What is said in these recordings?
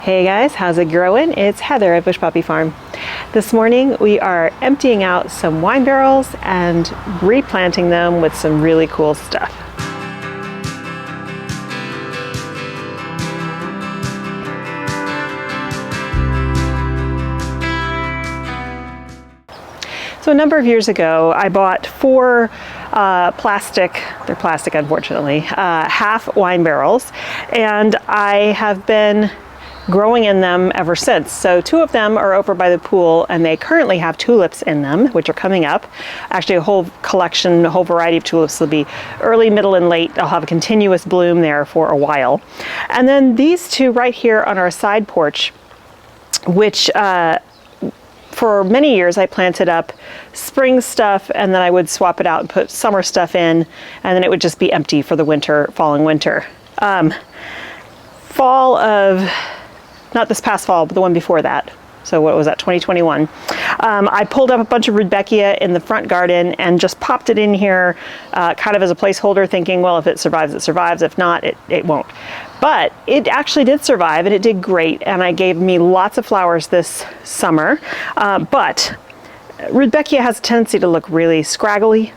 Hey guys, how's it growing? It's Heather at Bush Poppy Farm. This morning we are emptying out some wine barrels and replanting them with some really cool stuff. So a number of years ago I bought four they're plastic unfortunately, half wine barrels, and I have been growing in them ever since. So two of them are over by the pool and they currently have tulips in them, which are coming up. Actually a whole collection, a whole variety of tulips. Will be early, middle, and late. I'll have a continuous bloom there for a while. And then these two right here on our side porch, which for many years I planted up spring stuff and then I would swap it out and put summer stuff in, and then it would just be empty for the winter, fall and winter. Fall of, not this past fall, but the one before that. So what was that, 2021? I pulled up a bunch of Rudbeckia in the front garden and just popped it in here kind of as a placeholder, thinking, well, if it survives, it survives. If not, it won't. But it actually did survive and it did great. And it gave me lots of flowers this summer. But Rudbeckia has a tendency to look really scraggly.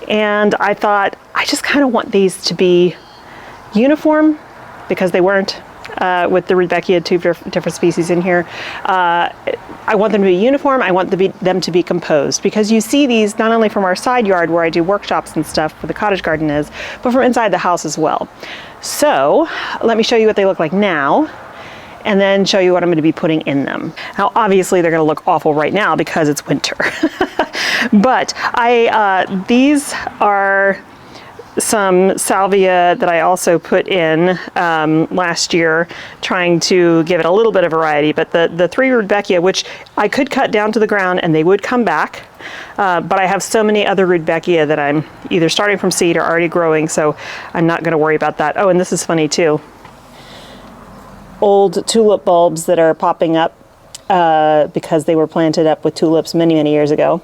And I thought, I just kind of want these to be uniform, because they weren't with the Rudbeckia, two different species in here. I want them to be uniform. I want them to be composed, because you see these not only from our side yard where I do workshops and stuff where the cottage garden is, but from inside the house as well. So let me show you what they look like now, and then show you what I'm going to be putting in them. Now obviously they're going to look awful right now because it's winter. But these are some salvia that I also put in last year, trying to give it a little bit of variety. But the three Rudbeckia, which I could cut down to the ground and they would come back, but I have so many other Rudbeckia that I'm either starting from seed or already growing, so I'm not going to worry about that. Oh, and this is funny too. Old tulip bulbs that are popping up because they were planted up with tulips many, many years ago.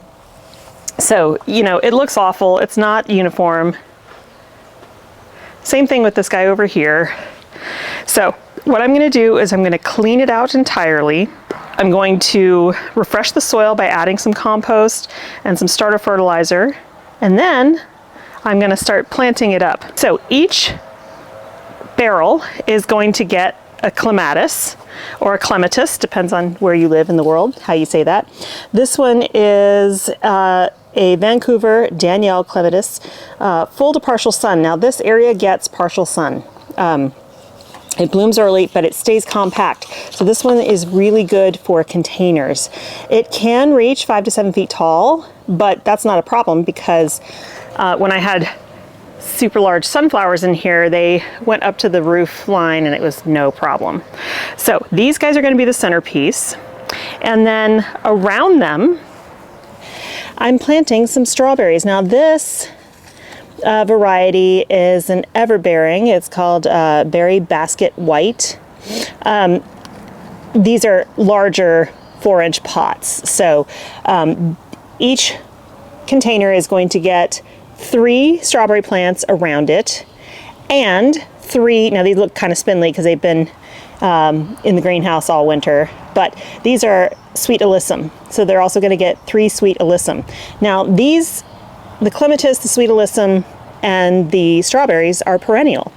So, you know, it looks awful. It's not uniform. Same thing with this guy over here. So what I'm going to do is I'm going to clean it out entirely. I'm going to refresh the soil by adding some compost and some starter fertilizer, and then I'm going to start planting it up. So each barrel is going to get a clematis or a clematis, depends on where you live in the world, how you say that. This one is a Vancouver Danielle clematis, full to partial sun. Now this area gets partial sun. It blooms early, but it stays compact. So this one is really good for containers. It can reach 5 to 7 feet tall, but that's not a problem, because when I had super large sunflowers in here, they went up to the roof line and it was no problem. So these guys are going to be the centerpiece. And then around them, I'm planting some strawberries. Now this variety is an everbearing. It's called Berry Basket White. These are larger 4-inch pots. So each container is going to get 3 strawberry plants around it, and 3, now these look kind of spindly because they've been in the greenhouse all winter, but these are sweet alyssum. So they're also going to get 3 sweet alyssum. Now these, the clematis, the sweet alyssum, and the strawberries are perennial.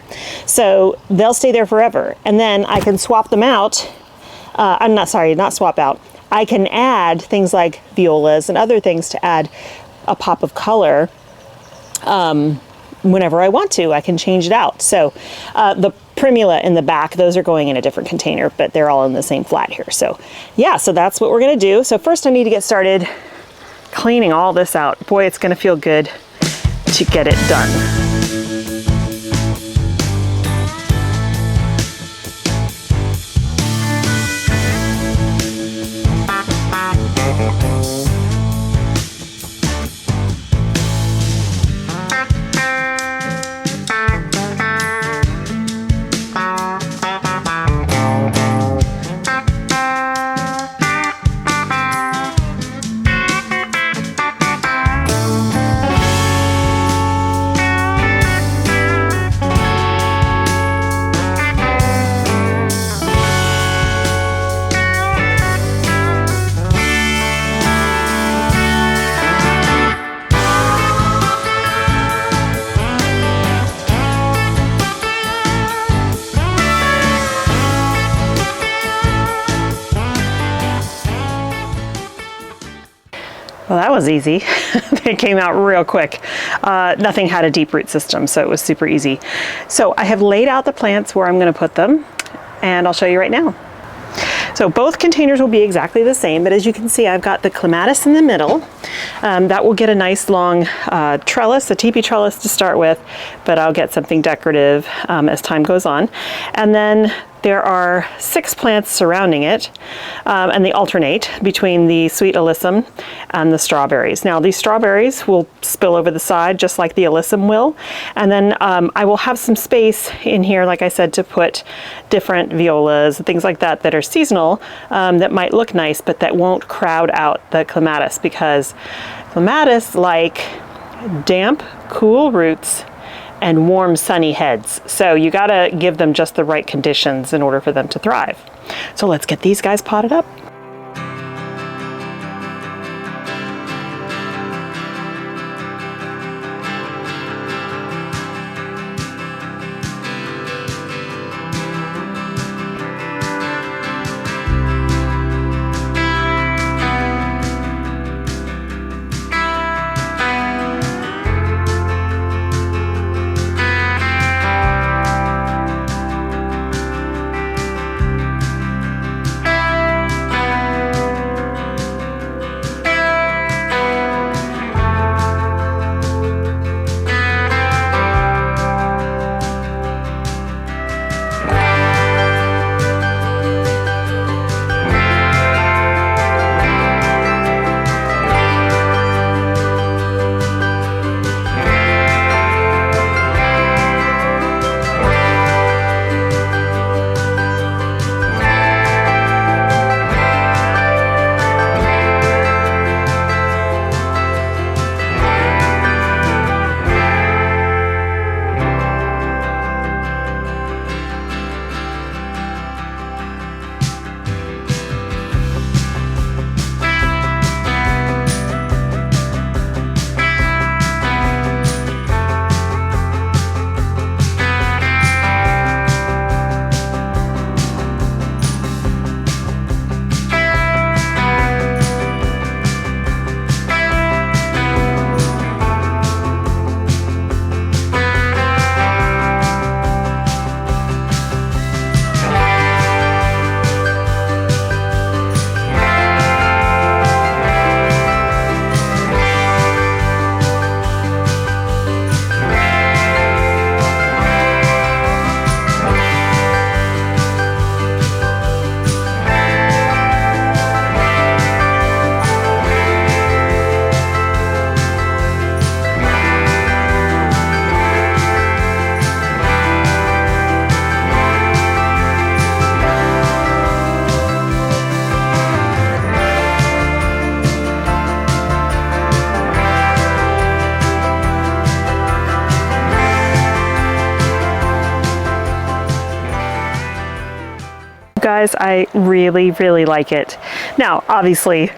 So they'll stay there forever. And then I can swap them out. Not swap out. I can add things like violas and other things to add a pop of color whenever I want to. I can change it out. So the primula in the back, those are going in a different container, but they're all in the same flat here. So yeah, so that's what we're going to do. So first I need to get started cleaning all this out. Boy, it's going to feel good to get it done. Well, that was easy. They came out real quick. Nothing had a deep root system, so it was super easy. So I have laid out the plants where I'm going to put them, and I'll show you right now. So both containers will be exactly the same, but as you can see, I've got the clematis in the middle. That will get a nice long trellis, a teepee trellis to start with, but I'll get something decorative as time goes on. And then there are 6 plants surrounding it, and they alternate between the sweet alyssum and the strawberries. Now these strawberries will spill over the side just like the alyssum will, and then I will have some space in here, like I said, to put different violas, things like that that are seasonal, that might look nice, but that won't crowd out the clematis, because clematis like damp, cool roots and warm, sunny heads. So you gotta give them just the right conditions in order for them to thrive. So let's get these guys potted up. Guys, I really, really like it. Now, obviously,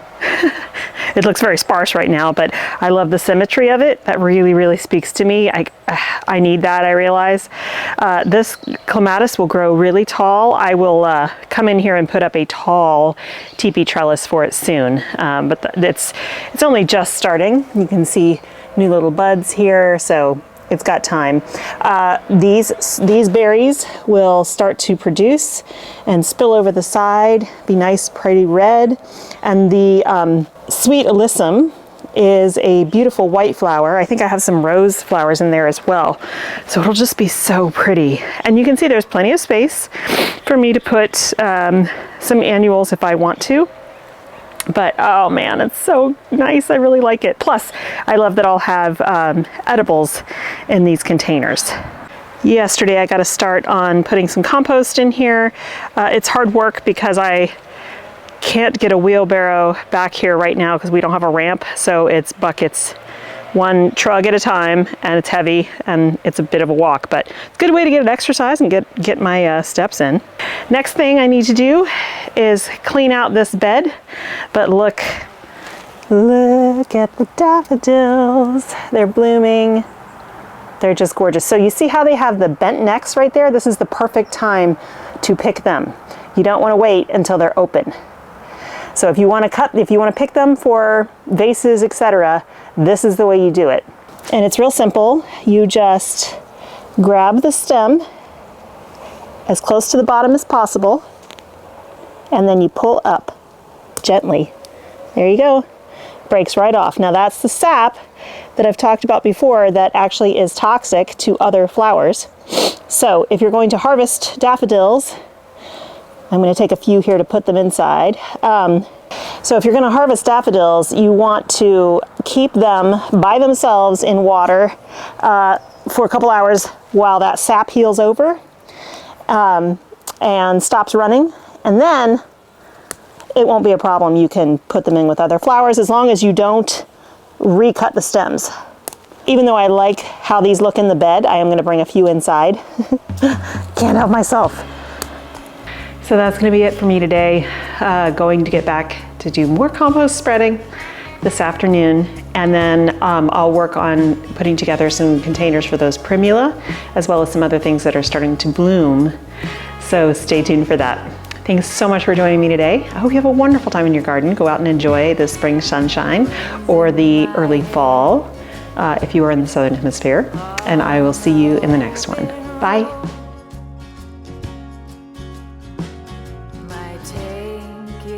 it looks very sparse right now, but I love the symmetry of it. That really, really speaks to me. I need that, I realize. This clematis will grow really tall. I will come in here and put up a tall teepee trellis for it soon, but it's only just starting. You can see new little buds here, so it's got time. These berries will start to produce and spill over the side, be nice, pretty red. And the sweet alyssum is a beautiful white flower. I think I have some rose flowers in there as well. So it'll just be so pretty. And you can see there's plenty of space for me to put some annuals if I want to. But oh man, it's so nice. I really like it. Plus, I love that I'll have edibles in these containers. Yesterday, I got to start on putting some compost in here. It's hard work because I can't get a wheelbarrow back here right now because we don't have a ramp. So it's buckets, one trug at a time, and it's heavy and it's a bit of a walk, but it's a good way to get an exercise and get my steps in. Next thing I need to do is clean out this bed, but look at the daffodils. They're blooming. They're just gorgeous. So you see how they have the bent necks right there? This is the perfect time to pick them. You don't want to wait until they're open. So if you want to pick them for vases, etc., this is the way you do it. And it's real simple. You just grab the stem as close to the bottom as possible, and then you pull up gently. There you go. Breaks right off. Now that's the sap that I've talked about before that actually is toxic to other flowers. So if you're going to harvest daffodils, I'm going to take a few here to put them inside. So if you're going to harvest daffodils, you want to keep them by themselves in water for a couple hours while that sap heals over and stops running, and then it won't be a problem. You can put them in with other flowers as long as you don't recut the stems. Even though I like how these look in the bed, I am going to bring a few inside. Can't help myself. So that's going to be it for me today. Going to get back to do more compost spreading this afternoon, and then I'll work on putting together some containers for those primula, as well as some other things that are starting to bloom. So stay tuned for that. Thanks so much for joining me today. I hope you have a wonderful time in your garden. Go out and enjoy the spring sunshine or the early fall if you are in the Southern Hemisphere. And I will see you in the next one. Bye.